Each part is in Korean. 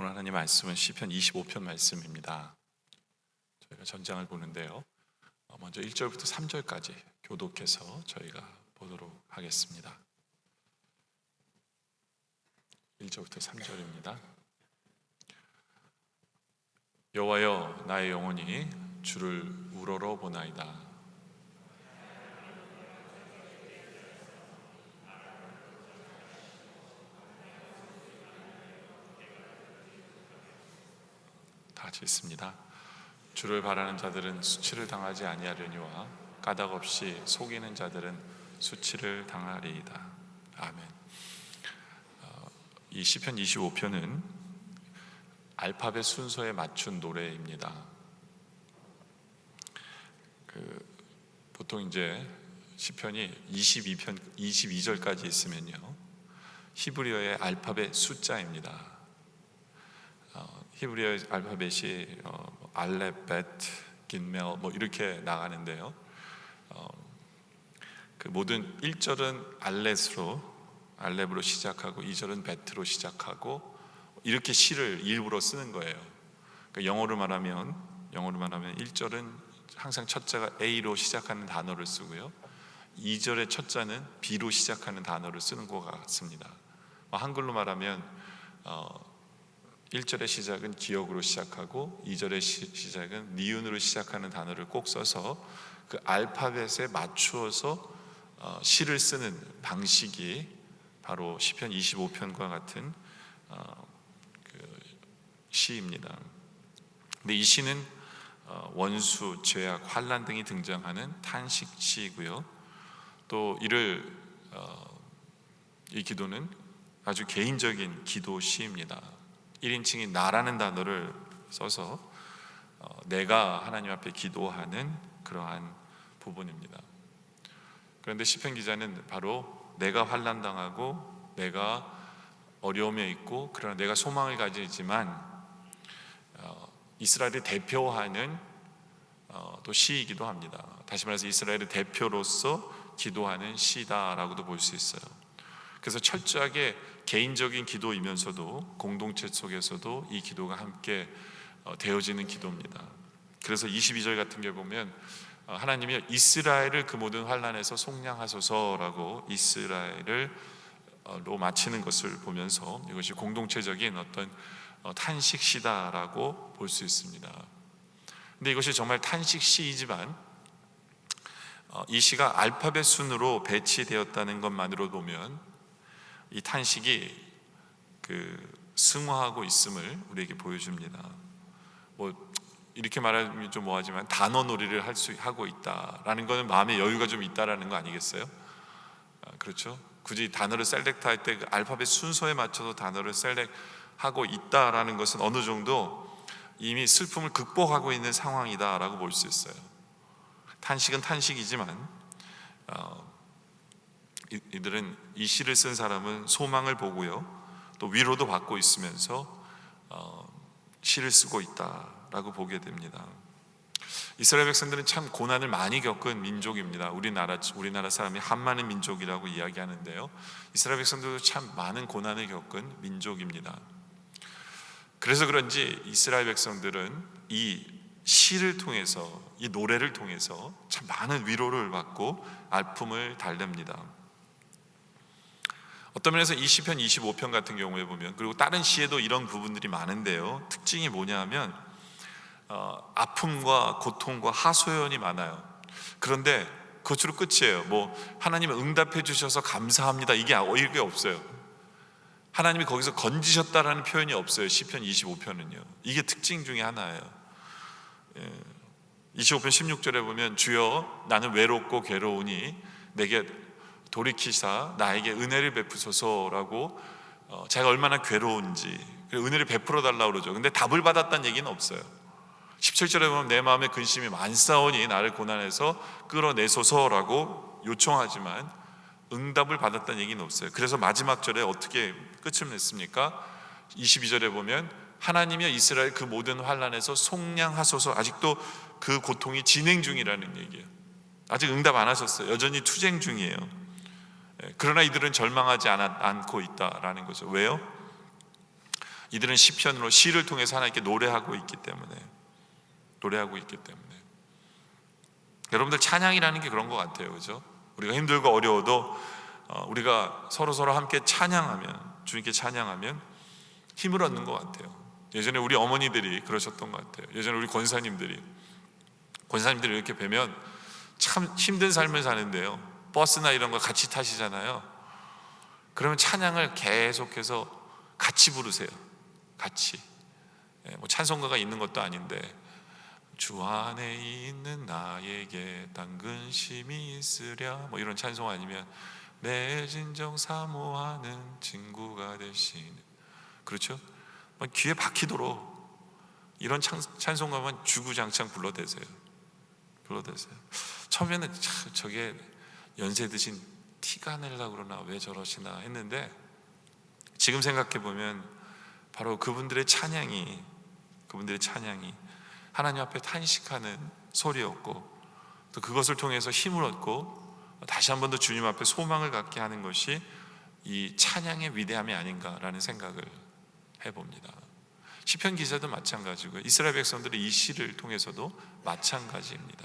오늘 하나님 말씀은 시편 25편 말씀입니다. 저희가 전장을 보는데요. 먼저 1절부터 3절까지 교독해서 저희가 보도록 하겠습니다. 1절부터 3절입니다. 여호와여, 나의 영혼이 주를 우러러 보나이다. 다 같이 읽습니다. 주를 바라는 자들은 수치를 당하지 아니하려니와 까닭 없이 속이는 자들은 수치를 당하리이다. 아멘. 이 시편 25편은 알파벳 순서에 맞춘 노래입니다. 보통 이제 시편이 22절까지 있으면요, 히브리어의 알파벳 숫자입니다. 히브리어 알파벳이 알렙, 베트, 긴멜 이렇게 나가는데요. 그 모든 1절은 알렙으로 시작하고 2절은 베트로 시작하고 이렇게 시를 일부러 쓰는 거예요. 그러니까 영어로 말하면 1절은 항상 첫자가 A로 시작하는 단어를 쓰고요, 2절의 첫자는 B로 시작하는 단어를 쓰는 것 같습니다. 한글로 말하면 1절의 시작은 기역으로 시작하고 2절의 시작은 니은으로 시작하는 단어를 꼭 써서 그 알파벳에 맞추어서 시를 쓰는 방식이 바로 시편 25편과 같은 그 시입니다. 근데 이 시는 원수, 죄악, 환난 등이 등장하는 탄식 시이고요, 또 이 기도는 아주 개인적인 기도 시입니다. 1인칭이 나라는 단어를 써서 내가 하나님 앞에 기도하는 그러한 부분입니다. 그런데 시편 기자는 바로 내가 환난당하고 내가 어려움에 있고 그러나 내가 소망을 가지지만 이스라엘을 대표하는 또 시이기도 합니다. 다시 말해서 이스라엘의 대표로서 기도하는 시다라고도 볼 수 있어요. 그래서 철저하게 개인적인 기도이면서도 공동체 속에서도 이 기도가 함께 되어지는 기도입니다. 그래서 22절 같은 게 보면 하나님이 이스라엘을 그 모든 환난에서 속량하소서라고 이스라엘로 마치는 것을 보면서 이것이 공동체적인 어떤 탄식시다라고 볼 수 있습니다. 근데 이것이 정말 탄식시이지만 이 시가 알파벳 순으로 배치되었다는 것만으로 보면 이 탄식이 승화하고 있음을 우리에게 보여줍니다. 이렇게 말하면 좀 뭐하지만 단어 놀이를 하고 있다라는 것은 마음의 여유가 좀 있다라는 거 아니겠어요? 그렇죠? 굳이 단어를 셀렉트할 때 그 알파벳 순서에 맞춰서 단어를 셀렉트하고 있다라는 것은 어느 정도 이미 슬픔을 극복하고 있는 상황이다라고 볼 수 있어요. 탄식은 탄식이지만 이들은 이 시를 쓴 사람은 소망을 보고요, 또 위로도 받고 있으면서 시를 쓰고 있다라고 보게 됩니다. 이스라엘 백성들은 참 고난을 많이 겪은 민족입니다. 우리나라 사람이 한 많은 민족이라고 이야기하는데요, 이스라엘 백성들도 참 많은 고난을 겪은 민족입니다. 그래서 그런지 이스라엘 백성들은 이 시를 통해서, 이 노래를 통해서 참 많은 위로를 받고 아픔을 달랩니다. 어떤 면에서 이 시편 25편 같은 경우에 보면, 그리고 다른 시에도 이런 부분들이 많은데요, 특징이 뭐냐 하면 아픔과 고통과 하소연이 많아요. 그런데 그것으로 끝이에요. 하나님은 응답해 주셔서 감사합니다, 이게 없어요. 하나님이 거기서 건지셨다라는 표현이 없어요. 시편 25편은요 이게 특징 중에 하나예요. 25편 16절에 보면 주여 나는 외롭고 괴로우니 내게 돌이키사 나에게 은혜를 베푸소서라고 자기가 얼마나 괴로운지 은혜를 베풀어 달라고 그러죠. 근데 답을 받았다는 얘기는 없어요. 17절에 보면 내 마음에 근심이 많사오니 나를 고난에서 끌어내소서라고 요청하지만 응답을 받았다는 얘기는 없어요. 그래서 마지막 절에 어떻게 끝을 냈습니까? 22절에 보면 하나님이여 이스라엘 그 모든 환난에서 속량하소서. 아직도 그 고통이 진행 중이라는 얘기예요. 아직 응답 안 하셨어요. 여전히 투쟁 중이에요. 그러나 이들은 절망하지 않고 있다라는 거죠. 왜요? 이들은 시편으로 시를 통해서 하나님께 노래하고 있기 때문에 여러분들 찬양이라는 게 그런 것 같아요. 그죠? 우리가 힘들고 어려워도 우리가 서로 함께 찬양하면, 주님께 찬양하면 힘을 얻는 것 같아요. 예전에 우리 어머니들이 그러셨던 것 같아요. 예전에 우리 권사님들이 이렇게 뵈면 참 힘든 삶을 사는데요, 버스나 이런 거 같이 타시잖아요. 그러면 찬양을 계속해서 같이 부르세요. 같이. 뭐 찬송가가 있는 것도 아닌데, 주 안에 있는 나에게 단 근심이 있으랴, 뭐 이런 찬송 아니면 내 진정 사모하는 친구가 되신, 그렇죠? 귀에 박히도록 이런 찬송가만 주구장창 불러대세요. 처음에는 저게 연세 드신 티가 내려고 그러나 왜 저러시나 했는데, 지금 생각해 보면 바로 그분들의 찬양이 하나님 앞에 탄식하는 소리였고, 또 그것을 통해서 힘을 얻고 다시 한 번 더 주님 앞에 소망을 갖게 하는 것이 이 찬양의 위대함이 아닌가라는 생각을 해봅니다. 시편 기자도 마찬가지고 이스라엘 백성들의 이 시를 통해서도 마찬가지입니다.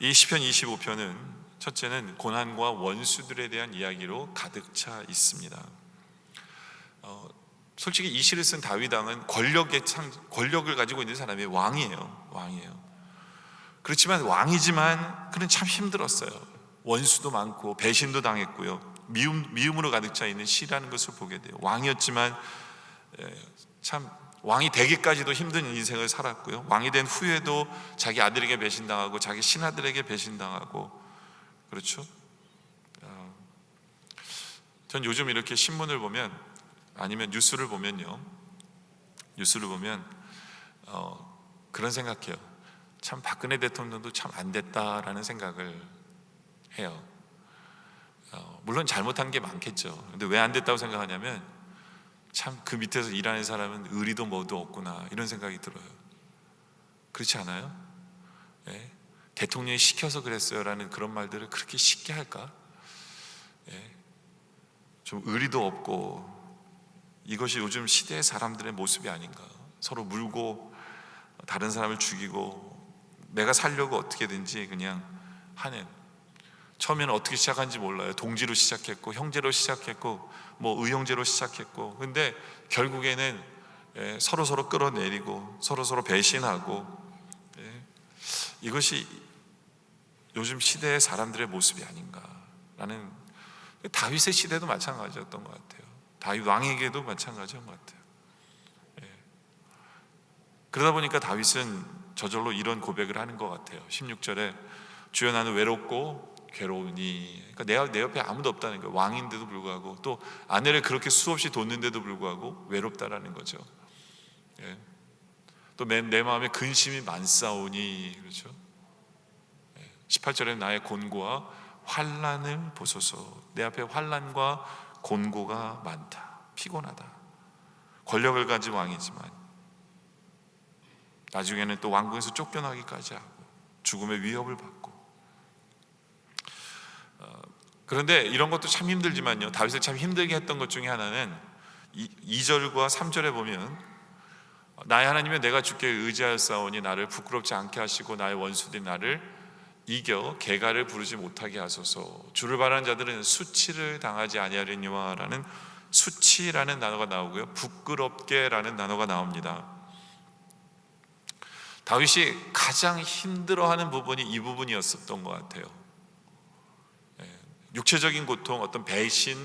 이 시편 25편은 첫째는 고난과 원수들에 대한 이야기로 가득 차 있습니다. 솔직히 이 시를 쓴 다윗 왕은 권력을 가지고 있는 사람이 왕이에요. 그렇지만 왕이지만 그는 참 힘들었어요. 원수도 많고 배신도 당했고요, 미움으로 가득 차 있는 시라는 것을 보게 돼요. 왕이었지만 참 왕이 되기까지도 힘든 인생을 살았고요, 왕이 된 후에도 자기 아들에게 배신당하고 자기 신하들에게 배신당하고, 그렇죠? 전 요즘 이렇게 신문을 보면, 아니면 뉴스를 보면 그런 생각해요. 참 박근혜 대통령도 참 안 됐다라는 생각을 해요. 물론 잘못한 게 많겠죠. 근데 왜 안 됐다고 생각하냐면, 참 그 밑에서 일하는 사람은 의리도 뭐도 없구나, 이런 생각이 들어요. 그렇지 않아요? 예? 대통령이 시켜서 그랬어요라는 그런 말들을 그렇게 쉽게 할까? 예? 좀 의리도 없고, 이것이 요즘 시대의 사람들의 모습이 아닌가. 서로 물고 다른 사람을 죽이고 내가 살려고 어떻게든지 그냥 하는, 처음에는 어떻게 시작한지 몰라요. 동지로 시작했고 형제로 시작했고 뭐 의형제로 시작했고, 근데 결국에는 서로 끌어내리고 서로 배신하고, 이것이 요즘 시대의 사람들의 모습이 아닌가라는. 다윗의 시대도 마찬가지였던 것 같아요. 다윗 왕에게도 마찬가지였던 것 같아요. 그러다 보니까 다윗은 저절로 이런 고백을 하는 것 같아요. 16절에 주여 나는 외롭고 괴로우니, 그러니까 내 옆에 아무도 없다는 거예요. 왕인데도 불구하고, 또 아내를 그렇게 수없이 뒀는데도 불구하고 외롭다라는 거죠. 또 내 마음에 근심이 많사오니, 그렇죠? 18절에 나의 곤고와 환난을 보소서. 내 앞에 환난과 곤고가 많다, 피곤하다. 권력을 가진 왕이지만 나중에는 또 왕궁에서 쫓겨나기까지 하고 죽음의 위협을 받고. 그런데 이런 것도 참 힘들지만요, 다윗을 참 힘들게 했던 것 중에 하나는 2절과 3절에 보면 나의 하나님이여 내가 주께 의지하였사오니 나를 부끄럽지 않게 하시고 나의 원수들이 나를 이겨 개가를 부르지 못하게 하소서. 주를 바라는 자들은 수치를 당하지 아니하려니와 라는 수치라는 단어가 나오고요, 부끄럽게라는 단어가 나옵니다. 다윗이 가장 힘들어하는 부분이 이 부분이었었던 것 같아요. 육체적인 고통, 어떤 배신,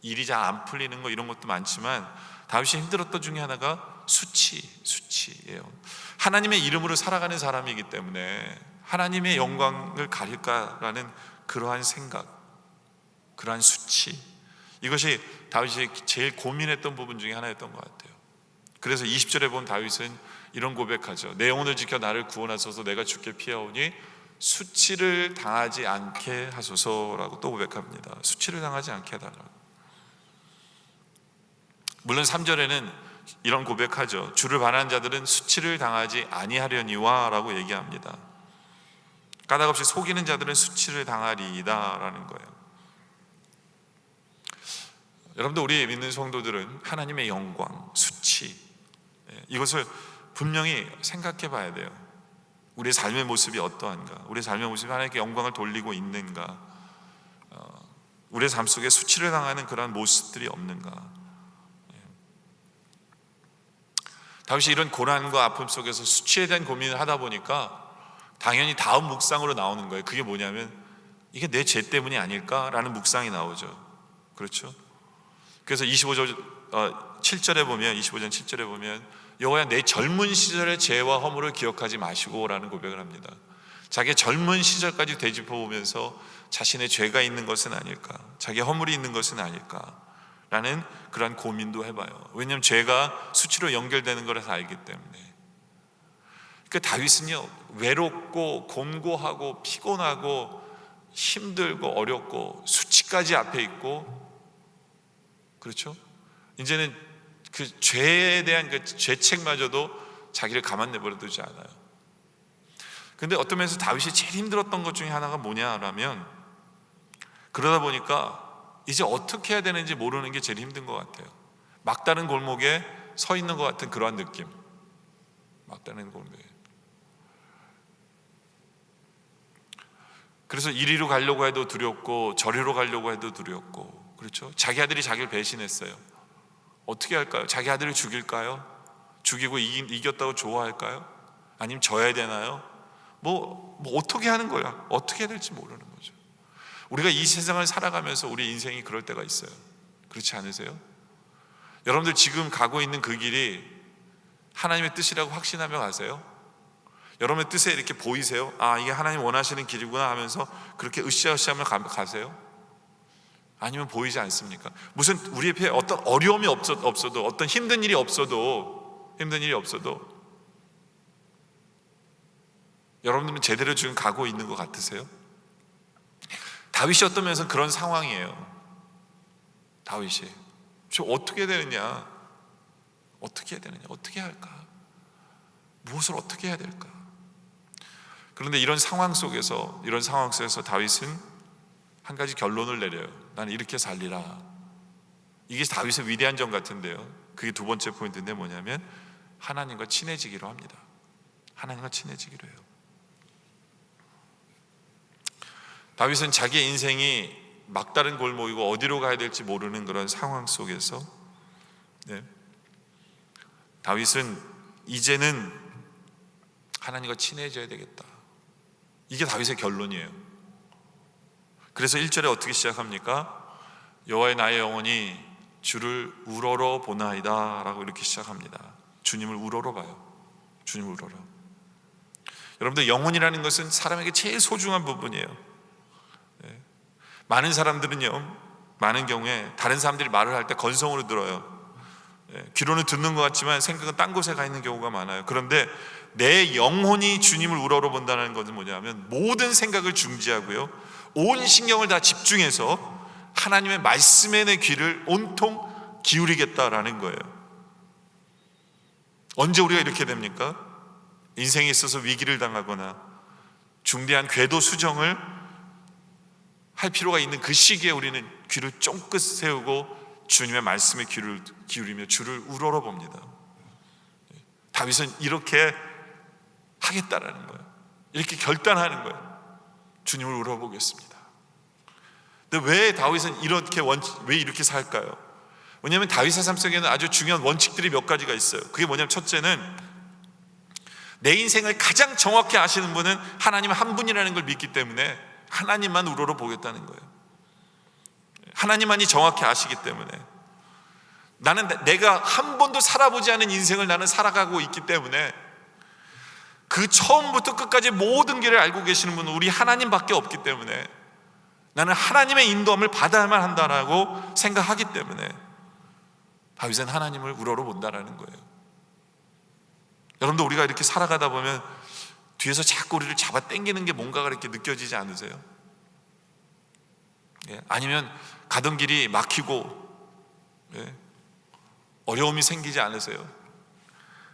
일이 잘 안 풀리는 거, 이런 것도 많지만 다윗이 힘들었던 중에 하나가 수치예요. 하나님의 이름으로 살아가는 사람이기 때문에 하나님의 영광을 가릴까라는 그러한 생각, 그러한 수치, 이것이 다윗이 제일 고민했던 부분 중에 하나였던 것 같아요. 그래서 20절에 본 다윗은 이런 고백하죠. 내 영혼을 지켜 나를 구원하소서. 내가 주께 피하오니 수치를 당하지 않게 하소서라고 또 고백합니다. 수치를 당하지 않게 해달라고. 물론 3절에는 이런 고백하죠. 주를 바라는 자들은 수치를 당하지 아니하려니와 라고 얘기합니다. 까닭없이 속이는 자들은 수치를 당하리이다 라는 거예요. 여러분들, 우리 믿는 성도들은 하나님의 영광, 수치, 이것을 분명히 생각해 봐야 돼요. 우리의 삶의 모습이 어떠한가? 우리의 삶의 모습이 하나님께 영광을 돌리고 있는가? 우리의 삶 속에 수치를 당하는 그러한 모습들이 없는가? 다윗이 이런 고난과 아픔 속에서 수치에 대한 고민을 하다 보니까 당연히 다음 묵상으로 나오는 거예요. 그게 뭐냐면, 이게 내 죄 때문이 아닐까라는 묵상이 나오죠. 그렇죠? 그래서 7절에 보면, 25장 7절에 보면, 여호와야, 내 젊은 시절의 죄와 허물을 기억하지 마시고 라는 고백을 합니다. 자기의 젊은 시절까지 되짚어 보면서 자신의 죄가 있는 것은 아닐까, 자기의 허물이 있는 것은 아닐까 라는 그런 고민도 해봐요. 왜냐하면 죄가 수치로 연결되는 것을 알기 때문에. 그러니까 다윗은요, 외롭고 곤고하고 피곤하고 힘들고 어렵고 수치까지 앞에 있고, 그렇죠? 이제는 그 죄에 대한 그 죄책마저도 자기를 가만 내버려 두지 않아요. 근데 어떤 면에서 다윗이 제일 힘들었던 것 중에 하나가 뭐냐라면, 그러다 보니까 이제 어떻게 해야 되는지 모르는 게 제일 힘든 것 같아요. 막다른 골목에 서 있는 것 같은 그러한 느낌. 막다른 골목에. 그래서 이리로 가려고 해도 두렵고 저리로 가려고 해도 두렵고, 그렇죠? 자기 아들이 자기를 배신했어요. 어떻게 할까요? 자기 아들을 죽일까요? 죽이고 이겼다고 좋아할까요? 아니면 져야 되나요? 뭐 어떻게 하는 거야? 어떻게 해야 될지 모르는 거죠. 우리가 이 세상을 살아가면서 우리 인생이 그럴 때가 있어요. 그렇지 않으세요? 여러분들 지금 가고 있는 그 길이 하나님의 뜻이라고 확신하며 가세요? 여러분의 뜻에 이렇게 보이세요? 아, 이게 하나님 원하시는 길이구나 하면서 그렇게 으쌰으쌰하며 가세요? 아니면 보이지 않습니까? 무슨 우리 앞에 어떤 어려움이 없어도, 어떤 힘든 일이 없어도 여러분들은 제대로 지금 가고 있는 것 같으세요? 다윗이 어떤 면에서 그런 상황이에요. 다윗이 저 어떻게 해야 되느냐, 어떻게 해야 되느냐, 어떻게 해야 할까, 무엇을 어떻게 해야 될까. 그런데 이런 상황 속에서 다윗은 한 가지 결론을 내려요. 나는 이렇게 살리라. 이게 다윗의 위대한 점 같은데요, 그게 두 번째 포인트인데 뭐냐면 하나님과 친해지기로 합니다. 하나님과 친해지기로 해요. 다윗은 자기의 인생이 막다른 골목이고 어디로 가야 될지 모르는 그런 상황 속에서 다윗은 이제는 하나님과 친해져야 되겠다. 이게 다윗의 결론이에요. 그래서 1절에 어떻게 시작합니까? 여호와의 나의 영혼이 주를 우러러 보나이다 라고 이렇게 시작합니다. 주님을 우러러 봐요. 주님을 우러러. 여러분들, 영혼이라는 것은 사람에게 제일 소중한 부분이에요. 많은 사람들은요, 많은 경우에 다른 사람들이 말을 할 때 건성으로 들어요. 귀로는 듣는 것 같지만 생각은 딴 곳에 가 있는 경우가 많아요. 그런데 내 영혼이 주님을 우러러 본다는 것은 뭐냐면 모든 생각을 중지하고요, 온 신경을 다 집중해서 하나님의 말씀에 내 귀를 온통 기울이겠다라는 거예요. 언제 우리가 이렇게 됩니까? 인생에 있어서 위기를 당하거나 중대한 궤도 수정을 할 필요가 있는 그 시기에 우리는 귀를 쫑긋 세우고 주님의 말씀에 귀를 기울이며 주를 우러러 봅니다. 다윗은 이렇게 하겠다라는 거예요. 이렇게 결단하는 거예요. 주님을 우러보겠습니다. 근데 왜 다윗은 왜 이렇게 살까요? 왜냐하면 다윗의 삶 속에는 아주 중요한 원칙들이 몇 가지가 있어요. 그게 뭐냐면, 첫째는 내 인생을 가장 정확히 아시는 분은 하나님 한 분이라는 걸 믿기 때문에 하나님만 우러러 보겠다는 거예요. 하나님만이 정확히 아시기 때문에. 나는 내가 한 번도 살아보지 않은 인생을 나는 살아가고 있기 때문에 그 처음부터 끝까지 모든 길을 알고 계시는 분은 우리 하나님밖에 없기 때문에 나는 하나님의 인도함을 받아야만 한다라고 생각하기 때문에 다윗은 하나님을 우러러 본다라는 거예요. 여러분도 우리가 이렇게 살아가다 보면 뒤에서 자꾸 우리를 잡아 당기는 게 뭔가가 이렇게 느껴지지 않으세요? 아니면 가던 길이 막히고 어려움이 생기지 않으세요?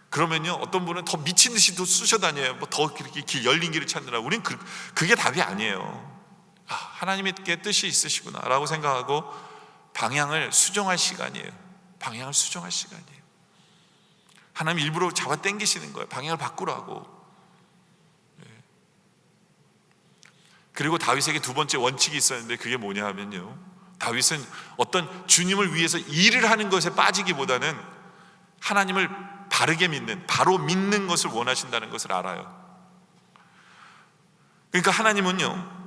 그러면요, 어떤 분은 더 미친 듯이 또 쑤셔다녀요. 더 이렇게 열린 길을 찾느라. 우린 그게 답이 아니에요. 하나님의 뜻이 있으시구나 라고 생각하고 방향을 수정할 시간이에요. 방향을 수정할 시간이에요. 하나님 일부러 잡아 당기시는 거예요. 방향을 바꾸라고. 그리고 다윗에게 두 번째 원칙이 있었는데 그게 뭐냐 하면요, 다윗은 어떤 주님을 위해서 일을 하는 것에 빠지기보다는 하나님을 바르게 믿는, 바로 믿는 것을 원하신다는 것을 알아요. 그러니까 하나님은요,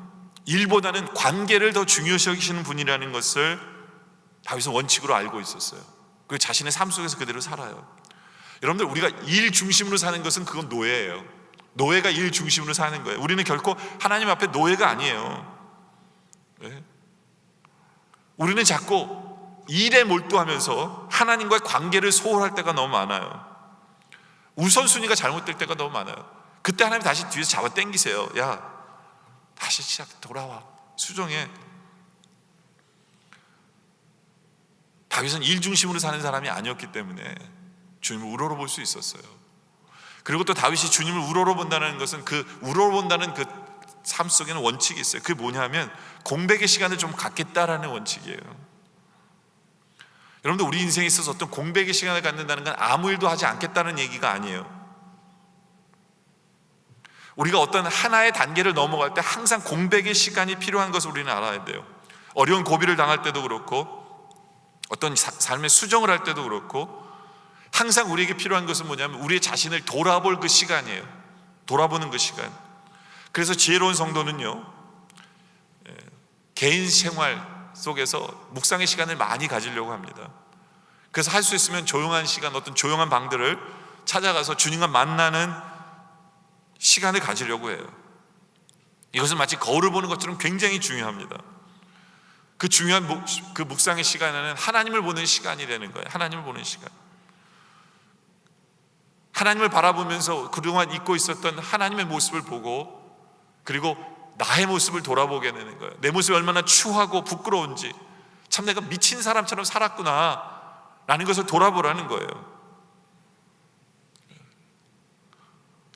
일보다는 관계를 더 중요시 여기시는 분이라는 것을 다윗은 원칙으로 알고 있었어요. 그 자신의 삶 속에서 그대로 살아요. 여러분들, 우리가 일 중심으로 사는 것은 그건 노예예요. 노예가 일 중심으로 사는 거예요. 우리는 결코 하나님 앞에 노예가 아니에요. 네? 우리는 자꾸 일에 몰두하면서 하나님과의 관계를 소홀할 때가 너무 많아요. 우선순위가 잘못될 때가 너무 많아요. 그때 하나님 다시 뒤에서 잡아 당기세요. 야, 다시 시작, 돌아와, 수정해. 다윗은 일 중심으로 사는 사람이 아니었기 때문에 주님을 우러러볼 수 있었어요. 그리고 또 다윗이 주님을 우러러본다는 것은, 그 우러러본다는 그 삶 속에는 원칙이 있어요. 그게 뭐냐면 공백의 시간을 좀 갖겠다라는 원칙이에요. 여러분들, 우리 인생에 있어서 어떤 공백의 시간을 갖는다는 건 아무 일도 하지 않겠다는 얘기가 아니에요. 우리가 어떤 하나의 단계를 넘어갈 때 항상 공백의 시간이 필요한 것을 우리는 알아야 돼요. 어려운 고비를 당할 때도 그렇고, 어떤 삶의 수정을 할 때도 그렇고, 항상 우리에게 필요한 것은 뭐냐면 우리의 자신을 돌아볼 그 시간이에요. 돌아보는 그 시간. 그래서 지혜로운 성도는요, 개인 생활 속에서 묵상의 시간을 많이 가지려고 합니다. 그래서 할 수 있으면 조용한 시간, 어떤 조용한 방들을 찾아가서 주님과 만나는 시간을 가지려고 해요. 이것은 마치 거울을 보는 것처럼 굉장히 중요합니다. 그 중요한 그 묵상의 시간에는 하나님을 보는 시간이 되는 거예요. 하나님을 보는 시간. 하나님을 바라보면서 그동안 잊고 있었던 하나님의 모습을 보고, 그리고 나의 모습을 돌아보게 되는 거예요. 내 모습이 얼마나 추하고 부끄러운지, 참 내가 미친 사람처럼 살았구나 라는 것을 돌아보라는 거예요.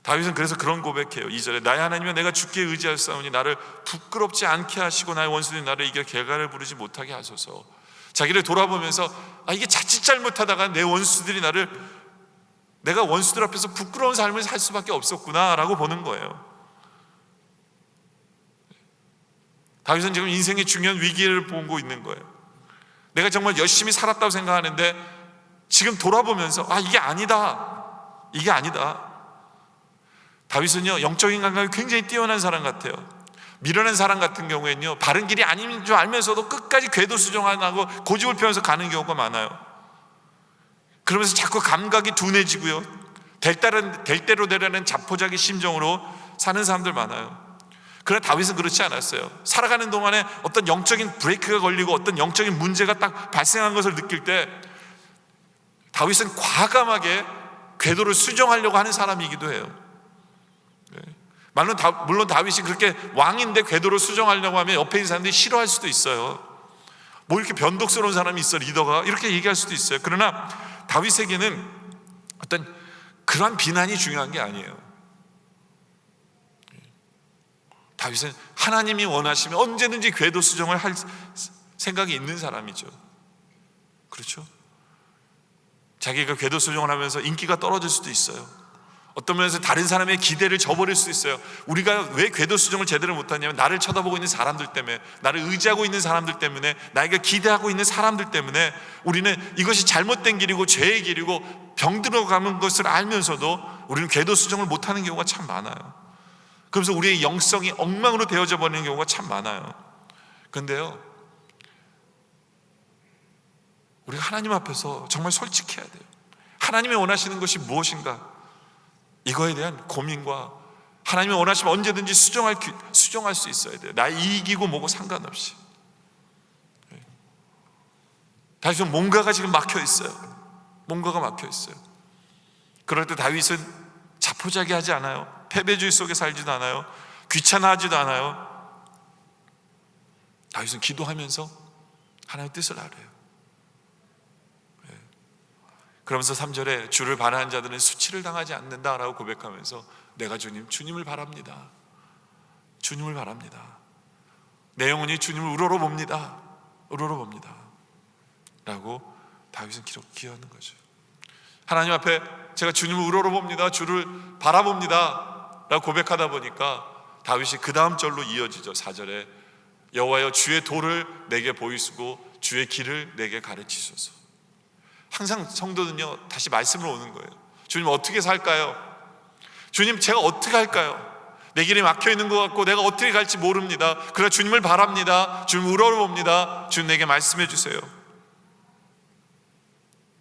다윗은 그래서 그런 고백해요. 2절에 나의 하나님이여, 내가 주께 의지하였사오니 나를 부끄럽지 않게 하시고 나의 원수들이 나를 이겨 결과를 부르지 못하게 하소서. 자기를 돌아보면서 이게 자칫 잘못하다가 내 원수들이 내가 원수들 앞에서 부끄러운 삶을 살 수밖에 없었구나 라고 보는 거예요. 다윗은 지금 인생의 중요한 위기를 보고 있는 거예요. 내가 정말 열심히 살았다고 생각하는데 지금 돌아보면서 이게 아니다, 이게 아니다. 다윗은요, 영적인 감각이 굉장히 뛰어난 사람 같아요. 미련한 사람 같은 경우에는요, 바른 길이 아닌 줄 알면서도 끝까지 궤도 수정 안 하고 고집을 펴면서 가는 경우가 많아요. 그러면서 자꾸 감각이 둔해지고요, 될 대로 되라는 자포자기 심정으로 사는 사람들 많아요. 그러나 다윗은 그렇지 않았어요. 살아가는 동안에 어떤 영적인 브레이크가 걸리고 어떤 영적인 문제가 딱 발생한 것을 느낄 때 다윗은 과감하게 궤도를 수정하려고 하는 사람이기도 해요. 물론 다윗이 그렇게 왕인데 궤도를 수정하려고 하면 옆에 있는 사람들이 싫어할 수도 있어요. 뭐 이렇게 변덕스러운 사람이 있어, 리더가, 이렇게 얘기할 수도 있어요. 그러나 다윗에게는 어떤 그러한 비난이 중요한 게 아니에요. 다윗은 하나님이 원하시면 언제든지 궤도 수정을 할 생각이 있는 사람이죠. 그렇죠? 자기가 궤도 수정을 하면서 인기가 떨어질 수도 있어요. 어떤 면에서 다른 사람의 기대를 저버릴 수 있어요. 우리가 왜 궤도 수정을 제대로 못하냐면 나를 쳐다보고 있는 사람들 때문에, 나를 의지하고 있는 사람들 때문에, 나에게 기대하고 있는 사람들 때문에 우리는 이것이 잘못된 길이고 죄의 길이고 병들어가는 것을 알면서도 우리는 궤도 수정을 못하는 경우가 참 많아요. 그러면서 우리의 영성이 엉망으로 되어져 버리는 경우가 참 많아요. 그런데요, 우리가 하나님 앞에서 정말 솔직해야 돼요. 하나님이 원하시는 것이 무엇인가, 이거에 대한 고민과 하나님이 원하시면 언제든지 수정할 수 있어야 돼요. 나 이기고 뭐고 상관없이. 다윗은 뭔가가 지금 막혀 있어요. 뭔가가 막혀 있어요. 그럴 때 다윗은 자포자기하지 않아요. 패배주의 속에 살지도 않아요. 귀찮아하지도 않아요. 다윗은 기도하면서 하나님의 뜻을 알아요. 그러면서 3절에 주를 바라는 자들은 수치를 당하지 않는다라고 고백하면서 내가 주님을 바랍니다. 주님을 바랍니다. 내 영혼이 주님을 우러러봅니다. 우러러봅니다. 라고 다윗은 기억하는 거죠. 하나님 앞에 제가 주님을 우러러봅니다, 주를 바라봅니다 라고 고백하다 보니까 다윗이 그 다음 절로 이어지죠. 4절에 여호와여 주의 도를 내게 보이시고 주의 길을 내게 가르치소서. 항상 성도는요 다시 말씀으로 오는 거예요. 주님 어떻게 살까요? 주님 제가 어떻게 할까요? 내 길이 막혀 있는 것 같고 내가 어떻게 갈지 모릅니다. 그러나 주님을 바랍니다. 주님을 우러러봅니다. 주님 내게 말씀해 주세요.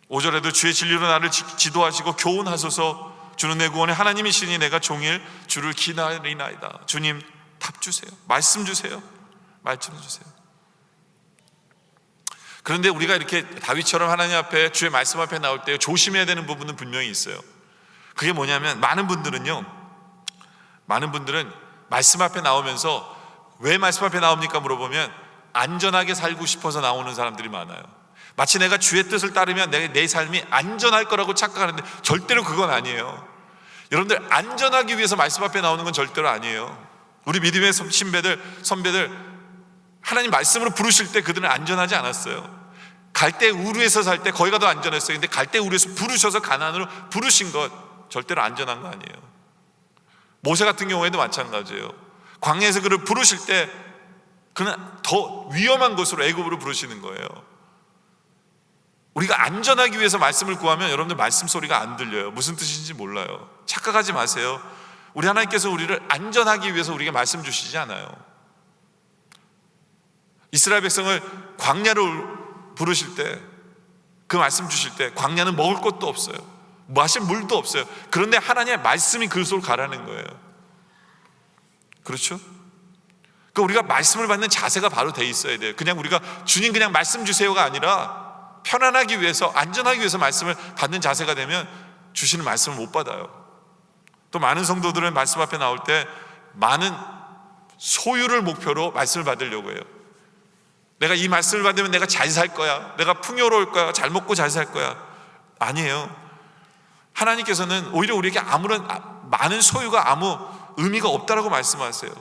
5절에도 주의 진리로 나를 지도하시고 교훈하소서. 주는 내 구원의 하나님이시니 내가 종일 주를 기다리나이다. 주님 답 주세요. 말씀 주세요. 말씀 주세요. 그런데 우리가 이렇게 다윗처럼 하나님 앞에 주의 말씀 앞에 나올 때 조심해야 되는 부분은 분명히 있어요. 그게 뭐냐면 많은 분들은 말씀 앞에 나오면서 왜 말씀 앞에 나옵니까 물어보면 안전하게 살고 싶어서 나오는 사람들이 많아요. 마치 내가 주의 뜻을 따르면 내 삶이 안전할 거라고 착각하는데 절대로 그건 아니에요. 여러분들 안전하기 위해서 말씀 앞에 나오는 건 절대로 아니에요. 우리 믿음의 선배들 하나님 말씀으로 부르실 때 그들은 안전하지 않았어요. 갈대 우르에서 살 때 거기가 더 안전했어요. 근데 갈대 우르에서 부르셔서 가나안으로 부르신 것 절대로 안전한 거 아니에요. 모세 같은 경우에도 마찬가지예요. 광야에서 그를 부르실 때 그는 더 위험한 곳으로 애굽으로 부르시는 거예요. 우리가 안전하기 위해서 말씀을 구하면 여러분들 말씀 소리가 안 들려요. 무슨 뜻인지 몰라요. 착각하지 마세요. 우리 하나님께서 우리를 안전하기 위해서 우리에게 말씀 주시지 않아요. 이스라엘 백성을 광야로 부르실 때, 그 말씀 주실 때 광야는 먹을 것도 없어요. 마실 물도 없어요. 그런데 하나님의 말씀이 그곳으로 가라는 거예요. 그렇죠? 그러니까 우리가 말씀을 받는 자세가 바로 돼 있어야 돼요. 그냥 우리가 주님 그냥 말씀 주세요가 아니라 편안하기 위해서, 안전하기 위해서 말씀을 받는 자세가 되면 주시는 말씀을 못 받아요. 또 많은 성도들은 말씀 앞에 나올 때 많은 소유를 목표로 말씀을 받으려고 해요. 내가 이 말씀을 받으면 내가 잘 살 거야, 내가 풍요로울 거야, 잘 먹고 잘 살 거야. 아니에요. 하나님께서는 오히려 우리에게 아무런 많은 소유가 아무 의미가 없다라고 말씀하세요.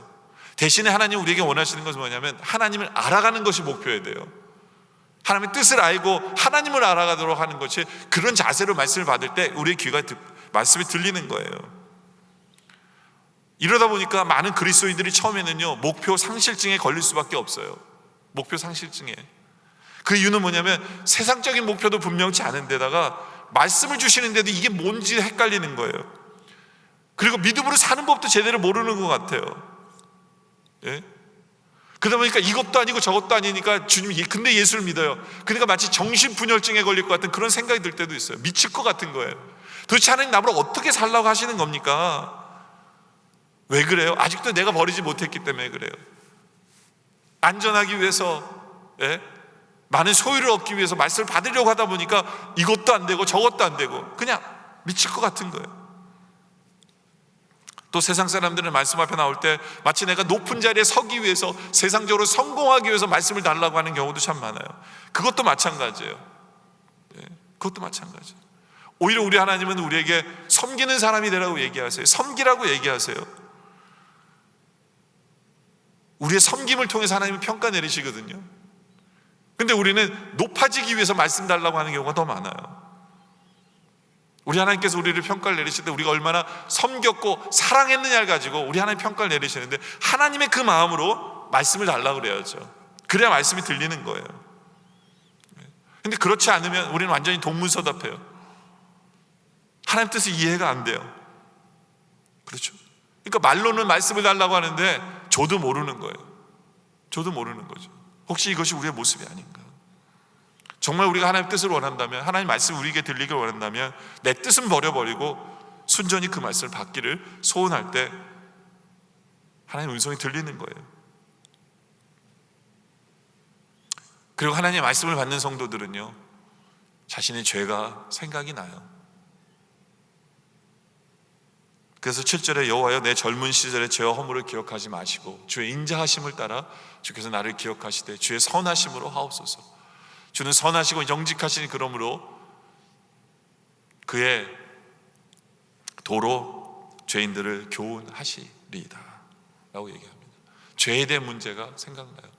대신에 하나님 우리에게 원하시는 것은 뭐냐면 하나님을 알아가는 것이 목표여야 돼요. 하나님의 뜻을 알고 하나님을 알아가도록 하는 것이, 그런 자세로 말씀을 받을 때 우리의 귀가 말씀이 들리는 거예요. 이러다 보니까 많은 그리스도인들이 처음에는요 목표 상실증에 걸릴 수밖에 없어요. 목표 상실증에. 그 이유는 뭐냐면 세상적인 목표도 분명치 않은 데다가 말씀을 주시는데도 이게 뭔지 헷갈리는 거예요. 그리고 믿음으로 사는 법도 제대로 모르는 것 같아요. 예? 그러다 보니까 이것도 아니고 저것도 아니니까 주님이 근데 예수를 믿어요. 그러니까 마치 정신분열증에 걸릴 것 같은 그런 생각이 들 때도 있어요. 미칠 것 같은 거예요. 도대체 하나님 나보고 어떻게 살라고 하시는 겁니까? 왜 그래요? 아직도 내가 버리지 못했기 때문에 그래요. 안전하기 위해서, 예? 많은 소유를 얻기 위해서 말씀을 받으려고 하다 보니까 이것도 안 되고 저것도 안 되고 그냥 미칠 것 같은 거예요. 또 세상 사람들은 말씀 앞에 나올 때 마치 내가 높은 자리에 서기 위해서, 세상적으로 성공하기 위해서 말씀을 달라고 하는 경우도 참 많아요. 그것도 마찬가지예요. 그것도 마찬가지예요. 오히려 우리 하나님은 우리에게 섬기는 사람이 되라고 얘기하세요. 섬기라고 얘기하세요. 우리의 섬김을 통해서 하나님은 평가 내리시거든요. 근데 우리는 높아지기 위해서 말씀 달라고 하는 경우가 더 많아요. 우리 하나님께서 우리를 평가를 내리실 때 우리가 얼마나 섬겼고 사랑했느냐를 가지고 우리 하나님 평가를 내리시는데, 하나님의 그 마음으로 말씀을 달라고 그래야죠. 그래야 말씀이 들리는 거예요. 근데 그렇지 않으면 우리는 완전히 동문서답해요. 하나님 뜻이 이해가 안 돼요. 그렇죠? 그러니까 말로는 말씀을 달라고 하는데 저도 모르는 거예요. 저도 모르는 거죠. 혹시 이것이 우리의 모습이 아닌가? 정말 우리가 하나님 뜻을 원한다면, 하나님 말씀을 우리에게 들리길 원한다면 내 뜻은 버려버리고 순전히 그 말씀을 받기를 소원할 때 하나님 음성이 들리는 거예요. 그리고 하나님의 말씀을 받는 성도들은요 자신의 죄가 생각이 나요. 그래서 7절에 여호와여 내 젊은 시절의 죄와 허물을 기억하지 마시고 주의 인자하심을 따라 주께서 나를 기억하시되 주의 선하심으로 하옵소서. 주는 선하시고 정직하시니 그러므로 그의 도로 죄인들을 교훈하시리이다 라고 얘기합니다. 죄에 대한 문제가 생각나요.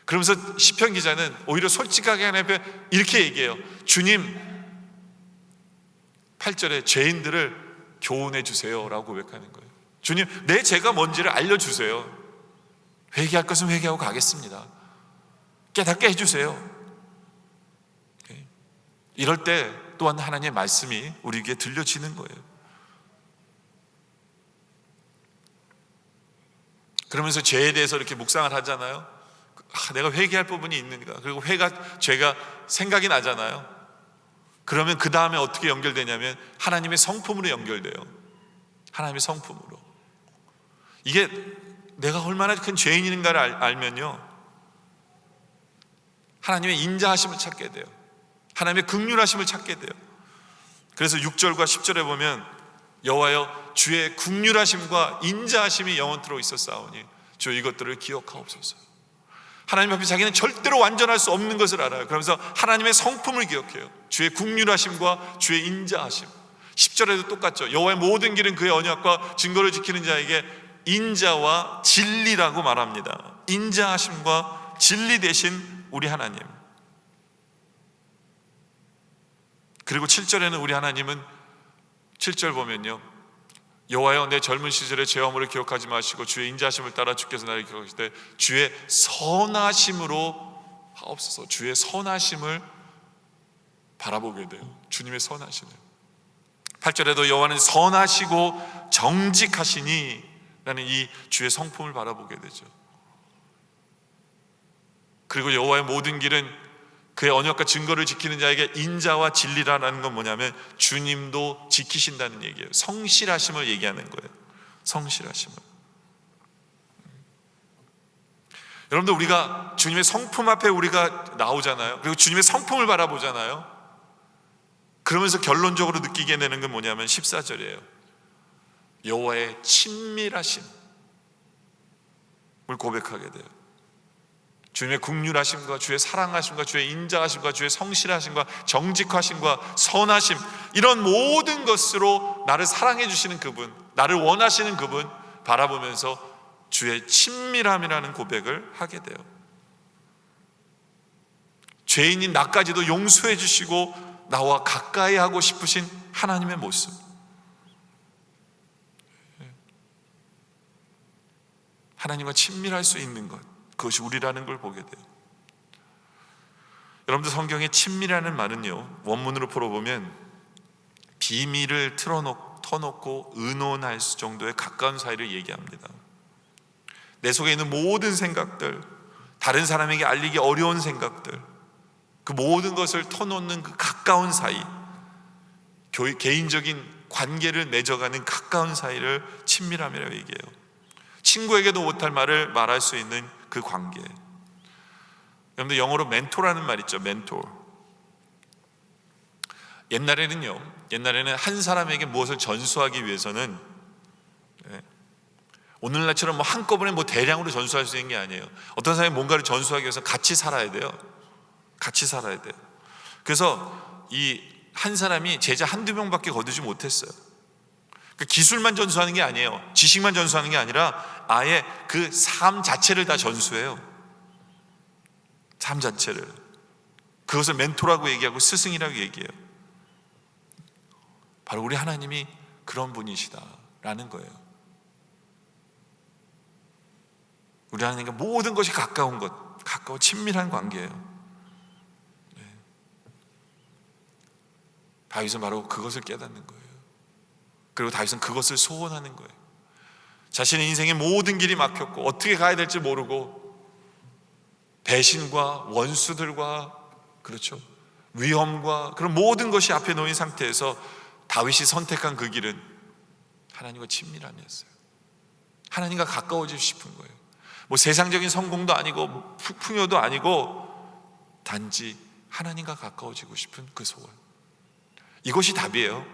그러면서 시편 기자는 오히려 솔직하게 하나님 앞에 이렇게 얘기해요. 주님, 8절에 죄인들을 교훈해 주세요 라고 고백하는 거예요. 주님, 내 죄가 뭔지를 알려주세요. 회개할 것은 회개하고 가겠습니다. 깨닫게 해주세요. 이럴 때 또한 하나님의 말씀이 우리에게 들려지는 거예요. 그러면서 죄에 대해서 이렇게 묵상을 하잖아요. 내가 회개할 부분이 있는가, 그리고 죄가 생각이 나잖아요. 그러면 그 다음에 어떻게 연결되냐면 하나님의 성품으로 연결돼요. 하나님의 성품으로. 이게 내가 얼마나 큰 죄인인가를 알면요, 하나님의 인자하심을 찾게 돼요. 하나님의 긍휼하심을 찾게 돼요. 그래서 6절과 10절에 보면 여호와여 주의 긍휼하심과 인자하심이 영원토록 있었사오니 주 이것들을 기억하옵소서. 하나님 앞에 자기는 절대로 완전할 수 없는 것을 알아요. 그러면서 하나님의 성품을 기억해요. 주의 긍휼하심과 주의 인자하심. 10절에도 똑같죠. 여호와의 모든 길은 그의 언약과 증거를 지키는 자에게 인자와 진리라고 말합니다. 인자하심과 진리 되신 우리 하나님. 그리고 7절에는 우리 하나님은 7절 보면요, 여호와여 내 젊은 시절의 죄 허물을 기억하지 마시고 주의 인자하심을 따라 주께서 나를 기억하실 때 주의 선하심으로 하옵소서. 주의 선하심을 바라보게 돼요. 주님의 선하심을. 8절에도 여호와는 선하시고 정직하시니 라는 이 주의 성품을 바라보게 되죠. 그리고 여호와의 모든 길은 그의 언약과 증거를 지키는 자에게 인자와 진리라는 건 뭐냐면 주님도 지키신다는 얘기예요. 성실하심을 얘기하는 거예요. 성실하심을. 여러분들, 우리가 주님의 성품 앞에 우리가 나오잖아요. 그리고 주님의 성품을 바라보잖아요. 그러면서 결론적으로 느끼게 되는 건 뭐냐면 14절이에요. 여호와의 친밀하심을 고백하게 돼요. 주님의 긍휼하심과 주의 사랑하심과 주의 인자하심과 주의 성실하심과 정직하심과 선하심, 이런 모든 것으로 나를 사랑해 주시는 그분, 나를 원하시는 그분 바라보면서 주의 친밀함이라는 고백을 하게 돼요. 죄인인 나까지도 용서해 주시고 나와 가까이 하고 싶으신 하나님의 모습. 하나님과 친밀할 수 있는 것, 그것이 우리라는 걸 보게 돼요. 여러분들, 성경에 친밀하는 말은요, 원문으로 풀어보면 비밀을 터놓고 의논할 수 정도의 가까운 사이를 얘기합니다. 내 속에 있는 모든 생각들, 다른 사람에게 알리기 어려운 생각들, 그 모든 것을 터놓는 그 가까운 사이, 개인적인 관계를 맺어가는 가까운 사이를 친밀함이라고 얘기해요. 친구에게도 못할 말을 말할 수 있는 그 관계. 여러분들, 영어로 멘토라는 말 있죠. 멘토. 옛날에는 한 사람에게 무엇을 전수하기 위해서는 오늘날처럼 한꺼번에 대량으로 전수할 수 있는 게 아니에요. 어떤 사람이 뭔가를 전수하기 위해서 같이 살아야 돼요. 같이 살아야 돼요. 그래서 이 한 사람이 제자 한두 명밖에 거두지 못했어요. 그 기술만 전수하는 게 아니에요. 지식만 전수하는 게 아니라 아예 그 삶 자체를 다 전수해요. 삶 자체를. 그것을 멘토라고 얘기하고 스승이라고 얘기해요. 바로 우리 하나님이 그런 분이시다라는 거예요. 우리 하나님과 모든 것이 가까운 친밀한 관계예요. 다윗은 바로 그것을 깨닫는 거예요. 그리고 다윗은 그것을 소원하는 거예요. 자신의 인생의 모든 길이 막혔고 어떻게 가야 될지 모르고 배신과 원수들과 위험과 그런 모든 것이 앞에 놓인 상태에서 다윗이 선택한 그 길은 하나님과 친밀함이었어요. 하나님과 가까워지고 싶은 거예요. 세상적인 성공도 아니고 풍요도 아니고 단지 하나님과 가까워지고 싶은 그 소원. 이것이 답이에요.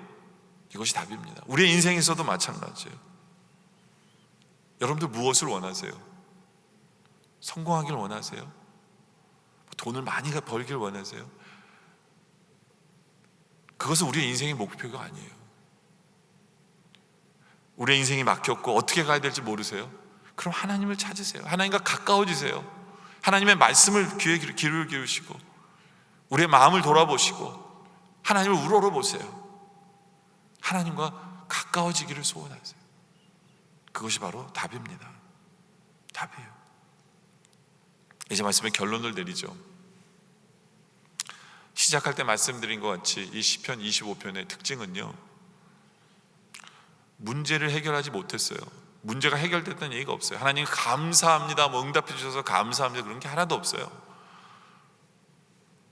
이것이 답입니다. 우리의 인생에서도 마찬가지예요. 여러분들 무엇을 원하세요? 성공하길 원하세요? 돈을 많이 벌길 원하세요? 그것은 우리의 인생의 목표가 아니에요. 우리의 인생이 막혔고 어떻게 가야 될지 모르세요? 그럼 하나님을 찾으세요. 하나님과 가까워지세요. 하나님의 말씀을 귀에 귀를 기울이시고 우리의 마음을 돌아보시고 하나님을 우러러 보세요. 하나님과 가까워지기를 소원하세요. 그것이 바로 답입니다. 답이에요. 이제 말씀의 결론을 내리죠. 시작할 때 말씀드린 것 같이 이 시편 25편의 특징은요, 문제를 해결하지 못했어요. 문제가 해결됐다는 얘기가 없어요. 하나님 감사합니다, 응답해 주셔서 감사합니다, 그런 게 하나도 없어요.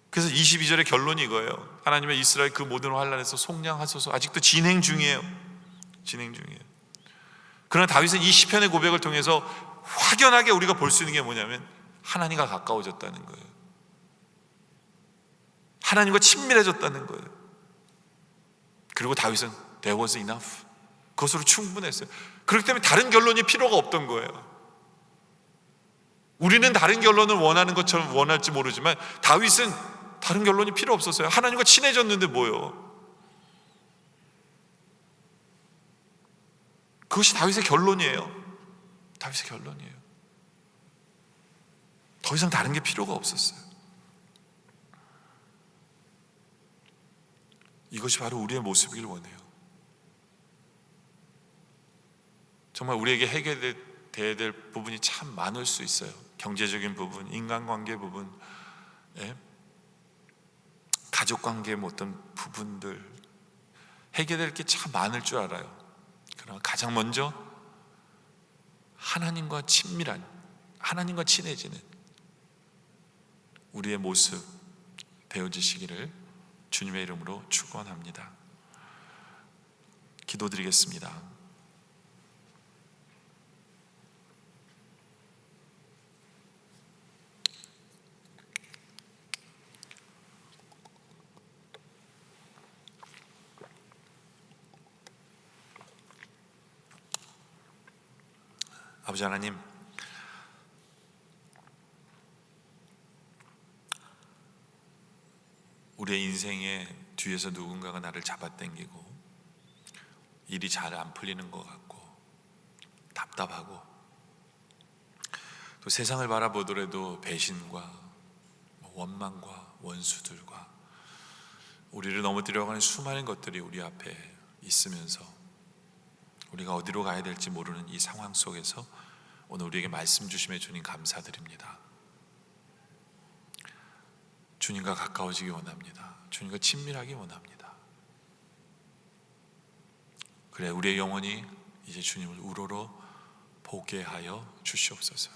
그래서 22절의 결론이 이거예요. 하나님의 이스라엘 그 모든 환난에서 속량하소서. 아직도 진행 중이에요. 그러나 다윗은 이 시편의 고백을 통해서 확연하게 우리가 볼 수 있는 게 뭐냐면 하나님과 가까워졌다는 거예요. 하나님과 친밀해졌다는 거예요. 그리고 다윗은 There was enough, 그것으로 충분했어요. 그렇기 때문에 다른 결론이 필요가 없던 거예요. 우리는 다른 결론을 원하는 것처럼 원할지 모르지만 다윗은 다른 결론이 필요 없었어요. 하나님과 친해졌는데 뭐요? 그것이 다윗의 결론이에요. 다윗의 결론이에요. 더 이상 다른 게 필요가 없었어요. 이것이 바로 우리의 모습이길 원해요. 정말 우리에게 해결돼야 될 부분이 참 많을 수 있어요. 경제적인 부분, 인간관계 부분, 가족관계의 어떤 부분들 해결될 게 참 많을 줄 알아요. 그러나 가장 먼저 하나님과 친밀한, 하나님과 친해지는 우리의 모습 되어지시기를 주님의 이름으로 축원합니다. 기도드리겠습니다. 아버지 하나님, 우리의 인생의 뒤에서 누군가가 나를 잡아당기고 일이 잘 안 풀리는 것 같고 답답하고 또 세상을 바라보더라도 배신과 원망과 원수들과 우리를 넘어뜨려고 하는 수많은 것들이 우리 앞에 있으면서 우리가 어디로 가야 될지 모르는 이 상황 속에서 오늘 우리에게 말씀 주심에 주님 감사드립니다. 주님과 가까워지기 원합니다. 주님과 친밀하기 원합니다. 그래, 우리의 영혼이 이제 주님을 우러러 보게 하여 주시옵소서.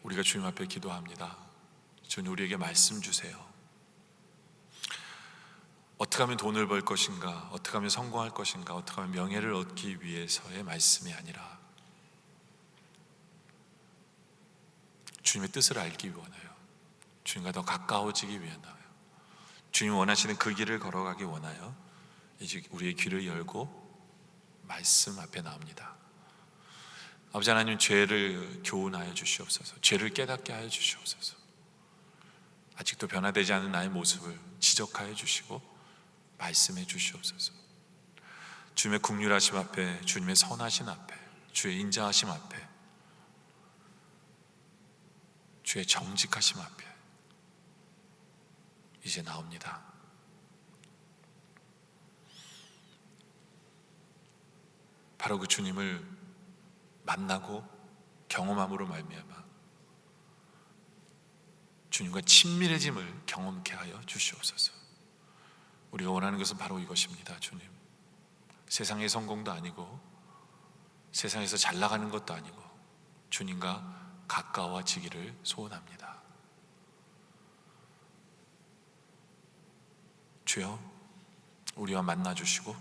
우리가 주님 앞에 기도합니다. 주님, 우리에게 말씀 주세요. 어떻게 하면 돈을 벌 것인가, 어떻게 하면 성공할 것인가, 어떻게 하면 명예를 얻기 위해서의 말씀이 아니라 주님의 뜻을 알기 원해요. 주님과 더 가까워지기 위해서요. 주님 원하시는 그 길을 걸어가기 원하여 이제 우리의 귀를 열고 말씀 앞에 나옵니다. 아버지 하나님, 죄를 교훈하여 주시옵소서. 죄를 깨닫게 하여 주시옵소서. 아직도 변화되지 않은 나의 모습을 지적하여 주시고 말씀해 주시옵소서. 주님의 긍휼하심 앞에, 주님의 선하신 앞에, 주의 인자하심 앞에, 주의 정직하심 앞에 이제 나옵니다. 바로 그 주님을 만나고 경험함으로 말미암아 주님과 친밀해짐을 경험케 하여 주시옵소서. 우리가 원하는 것은 바로 이것입니다. 주님, 세상의 성공도 아니고 세상에서 잘 나가는 것도 아니고 주님과 가까워지기를 소원합니다. 주여, 우리와 만나 주시고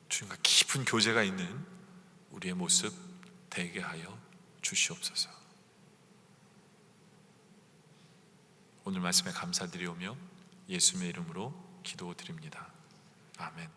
주님과 깊은 교제가 있는 우리의 모습 되게 하여 주시옵소서. 오늘 말씀에 감사드리오며 예수님의 이름으로 기도드립니다. 아멘.